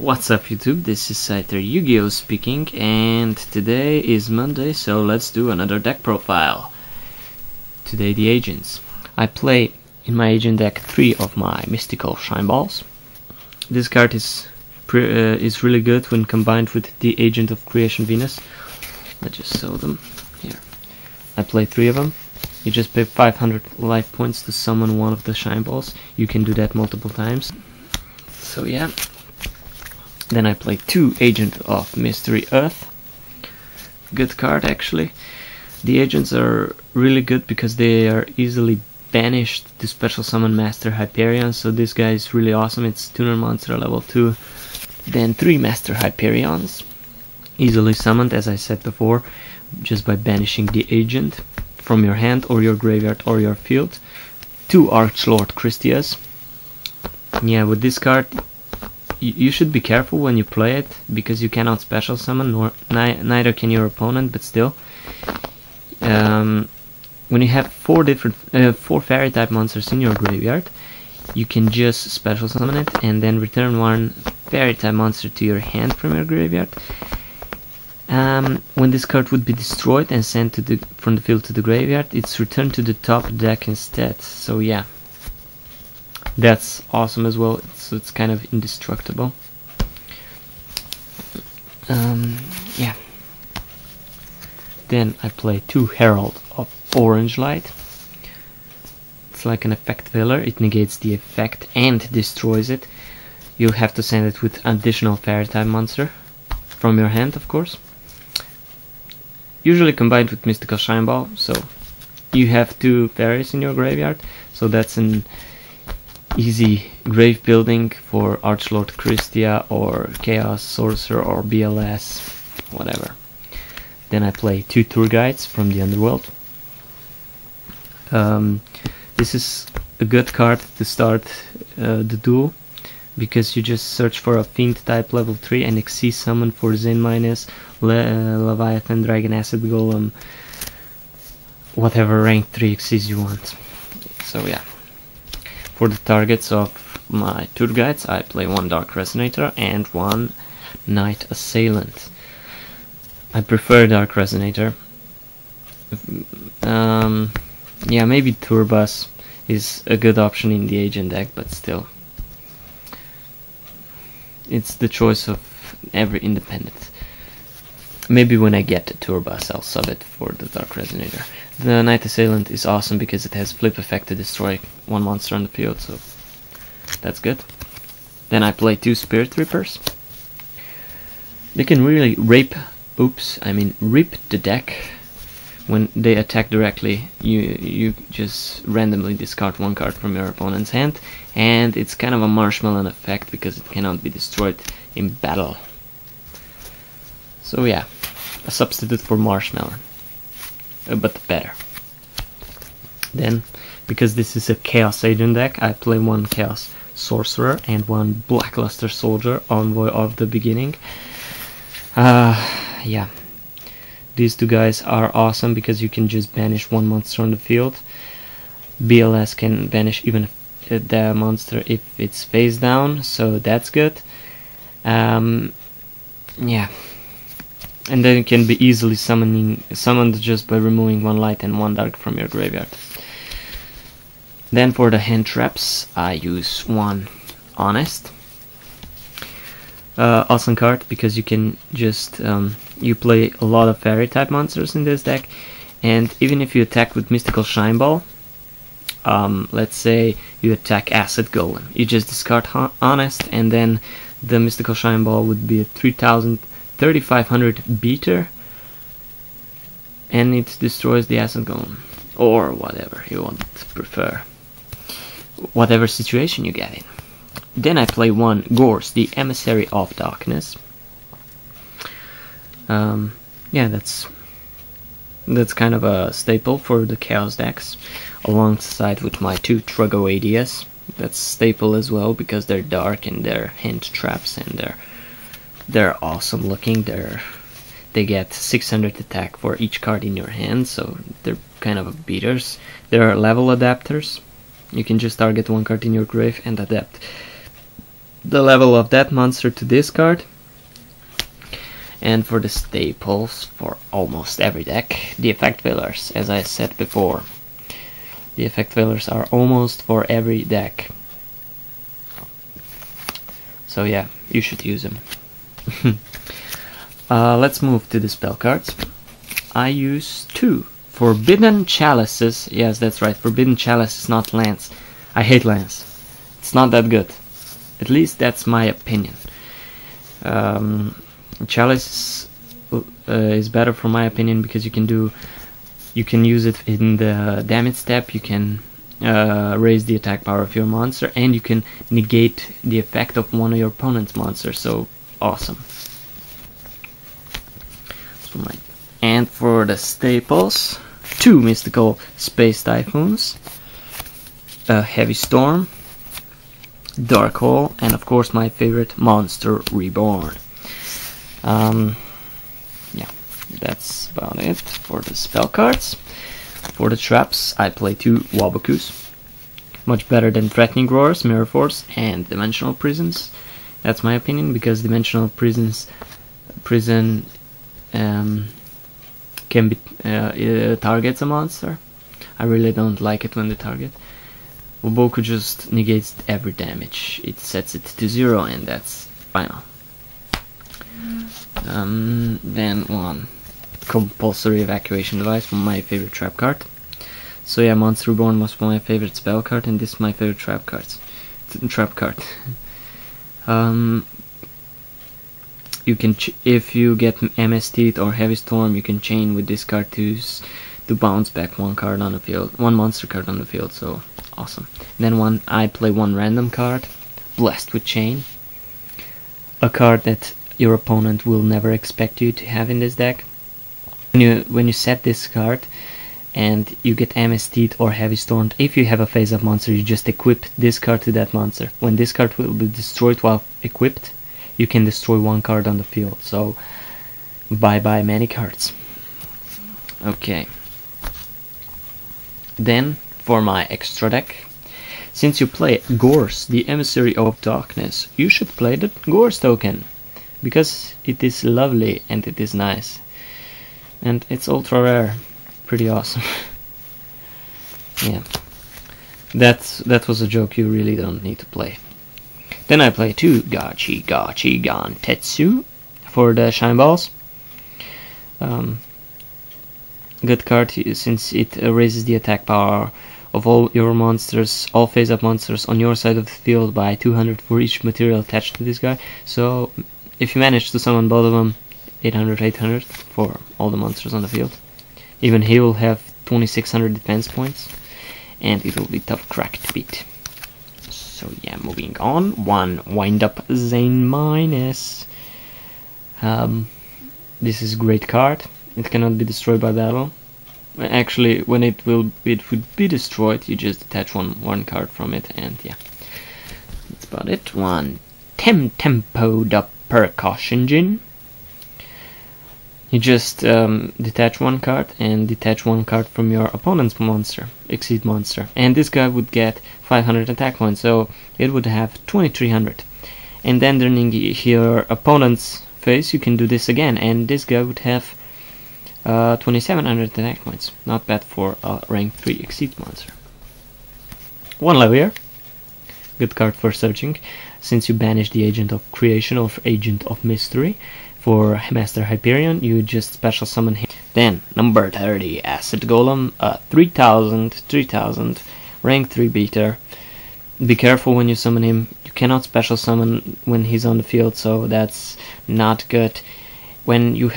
What's up YouTube, this is SightterYgO speaking, and today is Monday, so let's do another deck profile. Today the agents. I play in my agent deck 3 of my mystical shine balls. This card is really good when combined with the Agent of Creation Venus. Let's just show them here. I play 3 of them. You just pay 500 life points to summon one of the shine balls. You can do that multiple times. So yeah. Then I play 2 Agent of Mystery Earth. Good card actually. The agents are really good because they are easily banished to special summon Master Hyperion, so this guy is really awesome. It's tuner monster level 2. Then 3 Master Hyperions, easily summoned as I said before, just by banishing the agent from your hand or your graveyard or your field. 2 Archlord Christias. Yeah, with this card you should be careful when you play it, because you cannot special summon, nor neither can your opponent, but still. When you have 4 fairy type monsters in your graveyard, you can just special summon it and then return 1 fairy type monster to your hand from your graveyard. When this card would be destroyed and sent from the field to the graveyard, it's returned to the top deck instead. So yeah, that's awesome as well. So it's kind of indestructible. Yeah. Then I play 2 Herald of Orange Light. It's like an effect filler. It negates the effect and destroys it. You have to send it with additional fairy type monster from your hand, of course. Usually combined with Mystical Shine Ball. So you have 2 fairies in your graveyard. So that's an easy grave building for Archlord Christia or Chaos Sorcerer or BLS, whatever. Then I play 2 Tour Guides from the Underworld. This is a good card to start the duel, because you just search for a Fiend type level 3 and Xyz summon for Zen minus, Leviathan, Dragon, Acid Golem, whatever rank 3 Xyz you want. So yeah. For the targets of my Tour Guides, I play 1 Dark Resonator and 1 Night Assailant. I prefer Dark Resonator. Yeah, maybe Turbas is a good option in the agent deck, but still, it's the choice of every independent. Maybe when I get the Turbas, I'll sub it for the Dark Resonator. The Night Assailant is awesome because it has flip effect to destroy 1 monster on the field, so that's good. Then I play 2 Spirit Reapers. They can really rip the deck. When they attack directly, you just randomly discard 1 card from your opponent's hand, and it's kind of a marshmallow effect because it cannot be destroyed in battle. So yeah, a substitute for marshmallow, but better. Then, because this is a Chaos Agent deck, I play 1 Chaos Sorcerer and 1 Blackluster Soldier, Envoy of the Beginning. Yeah, these 2 guys are awesome because you can just banish 1 monster on the field. BLS can banish even the monster if it's face down, so that's good. Yeah. And then it can be easily summoned just by removing 1 light and 1 dark from your graveyard. Then for the hand traps, I use 1 Honest. Awesome card because you can just you play a lot of fairy type monsters in this deck, and even if you attack with Mystical Shine Ball, let's say you attack Acid Golem, you just discard Honest, and then the Mystical Shine Ball would be a 3500 beater, and it destroys the Acid Golem, or whatever you want to prefer, whatever situation you get in. Then I play 1 Gorse, the Emissary of Darkness. Yeah, that's kind of a staple for the Chaos decks, alongside with my 2 Tragoedias. That's staple as well because they're dark and they're hand traps, and they're awesome looking. They get 600 attack for each card in your hand, so they're kind of beaters. There are level adapters. You can just target 1 card in your grave and adapt the level of that monster to this card. And for the staples for almost every deck, the effect fillers, as I said before. The effect fillers are almost for every deck. So yeah, you should use them. Let's move to the spell cards. I use 2 Forbidden Chalices. Yes, that's right, Forbidden Chalices, not Lance. I hate Lance. It's not that good. At least that's my opinion. Chalice is better for my opinion because you can use it in the damage step. You can raise the attack power of your monster, and you can negate the effect of one of your opponent's monsters. So awesome. And for the staples, 2 mystical space typhoons, a heavy storm, dark hole, and of course my favorite, monster reborn. Yeah, that's about it for the spell cards. For the traps, I play 2 Wabokus. Much better than Threatening Roars, Mirror Force, and Dimensional Prisons. That's my opinion, because Dimensional prison can be targets a monster. I really don't like it when they target. Waboku just negates every damage. It sets it to 0, and that's final. Then one compulsory evacuation device from my favorite trap card. So yeah, Monster Reborn was my favorite spell card, and this is my favorite trap card. You can if you get MS Teeth or Heavy Storm, you can chain with this card to bounce back one card on the field, one monster card on the field. So awesome. Then I play 1 random card, Blessed with Chain, a card that your opponent will never expect you to have in this deck. When you set this card and you get MS Teeth or Heavy Stormed, if you have a face-up monster, you just equip this card to that monster. When this card will be destroyed while equipped, you can destroy 1 card on the field. So bye bye many cards. Okay. Then for my extra deck, since you play Gorse, the Emissary of Darkness, you should play the Gorse token, because it is lovely and it is nice, and it's ultra rare. Pretty awesome. Yeah, that was a joke. You really don't need to play. Then I play 2 Gachi Gantetsu for the Shine Balls. Good card since it raises the attack power of all your monsters, all face-up monsters on your side of the field by 200 for each material attached to this guy. So if you manage to summon both of them, 800 for all the monsters on the field. Even he will have 2600 defense points, and it will be tough crack to beat. So yeah, moving on. 1 Wind Up Zane Minus. This is a great card. It cannot be destroyed by battle. Actually, when it would be destroyed, you just detach one card from it, and yeah, that's about it. 1 Tempo the Percussion Jin. You just detach 1 card and detach 1 card from your opponent's monster, Exceed monster, and this guy would get 500 attack points, so it would have 2300. And then during your opponent's phase, you can do this again, and this guy would have 2700 attack points. Not bad for a rank 3 Exceed monster. 1 Levier. Good card for searching, since you banish the Agent of Creation or Agent of Mystery. For Master Hyperion, you just special summon him. Then, number 30, Acid Golem, 3000, rank 3 beater. Be careful when you summon him. You cannot special summon when he's on the field, so that's not good. When you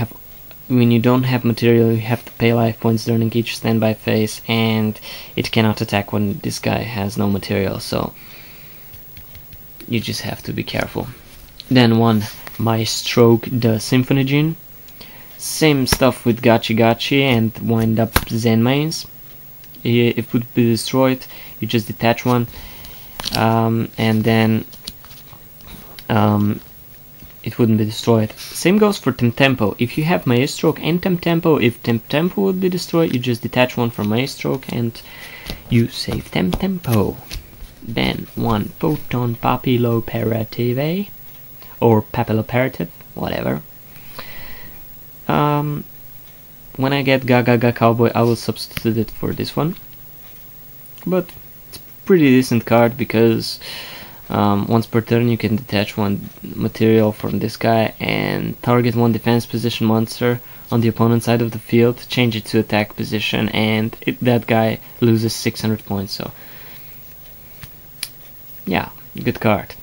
don't have material, you have to pay life points during each standby phase, and it cannot attack when this guy has no material, so you just have to be careful. Then 1 Maestroke the Symphony Jin. Same stuff with Gachi and Wind Up Zen Mains. If it would be destroyed, you just detach 1, and then it wouldn't be destroyed. Same goes for Temtempo. If you have Maestroke and Temtempo, if Temtempo would be destroyed, you just detach 1 from Maestroke and you save Temtempo. then one Photon Papilloperative, or Papilloperative, whatever. When I get Gaga Cowboy, I will substitute it for this one. But it's a pretty decent card because once per turn you can detach one material from this guy and target one defense position monster on the opponent's side of the field, change it to attack position, and that guy loses 600 points. So yeah, good card.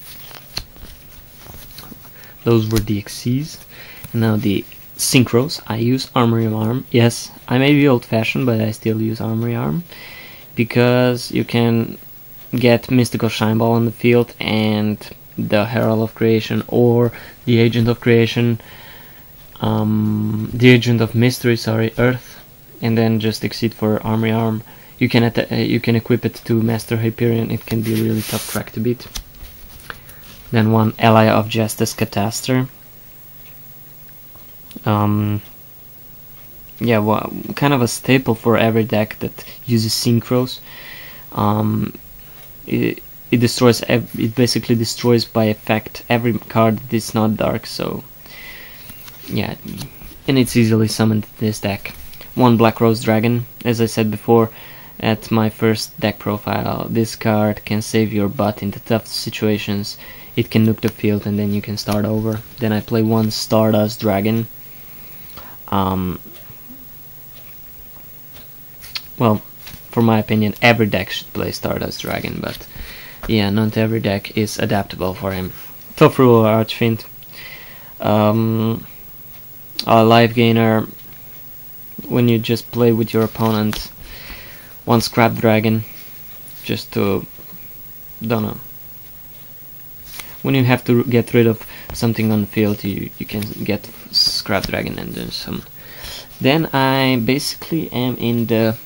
Those were the XCs. Now the synchros. I use Armory Arm. Yes, I may be old-fashioned, but I still use Armory Arm because you can get Mystical Shineball on the field and the Herald of Creation or the Agent of Creation, the Agent of Mystery, sorry, Earth, and then just exceed for Armory Arm. You can equip it to Master Hyperion. It can be a really tough track to beat. Then one Ally of Justice Cataster. Yeah, well, kind of a staple for every deck that uses synchros. It destroys. It basically destroys by effect every card that is not dark. So yeah, and it's easily summoned in this deck. One Black Rose Dragon. As I said before, at my first deck profile, this card can save your butt in the tough situations. It can nuke the field and then you can start over. Then I play one Stardust Dragon. Well, for my opinion, every deck should play Stardust Dragon, but yeah, not every deck is adaptable for him. Tough Rule Archfiend. A life gainer when you just play with your opponent. One Scrap Dragon, just to, don't know. When you have to get rid of something on the field, you can get Scrap Dragon and then some. Then I basically am in the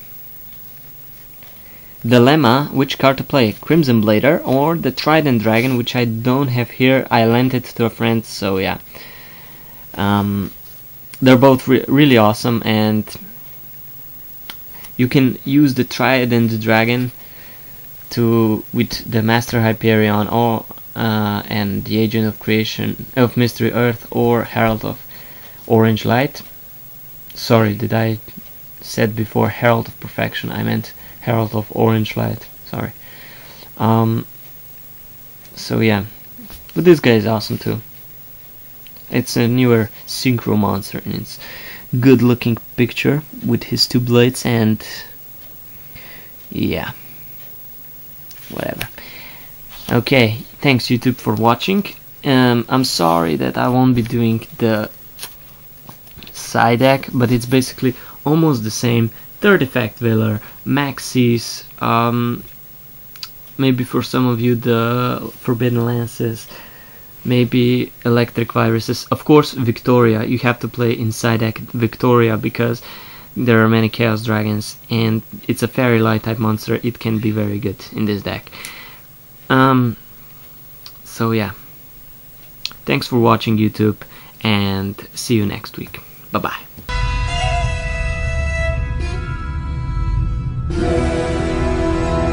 dilemma which card to play, Crimson Blader or the Trident Dragon, which I don't have here. I lent it to a friend, so yeah. They're both really awesome, and you can use the Trident Dragon with the Master Hyperion or and the Agent of Creation of Mystery Earth or Herald of Orange Light. Sorry, did I said before Herald of Perfection? I meant Herald of Orange Light. Sorry. So yeah, but this guy is awesome too. It's a newer synchro monster, and it's good looking picture with his two blades, and yeah, whatever. Okay, thanks YouTube for watching. I'm sorry that I won't be doing the side deck, but it's basically almost the same. Third Effect Veiler, Maxis, maybe for some of you the Forbidden Lances, maybe Electric Viruses. Of course, Victoria. You have to play inside deck Victoria because there are many Chaos Dragons, and it's a Fairy Light type monster. It can be very good in this deck. So yeah, thanks for watching YouTube, and see you next week. Bye bye.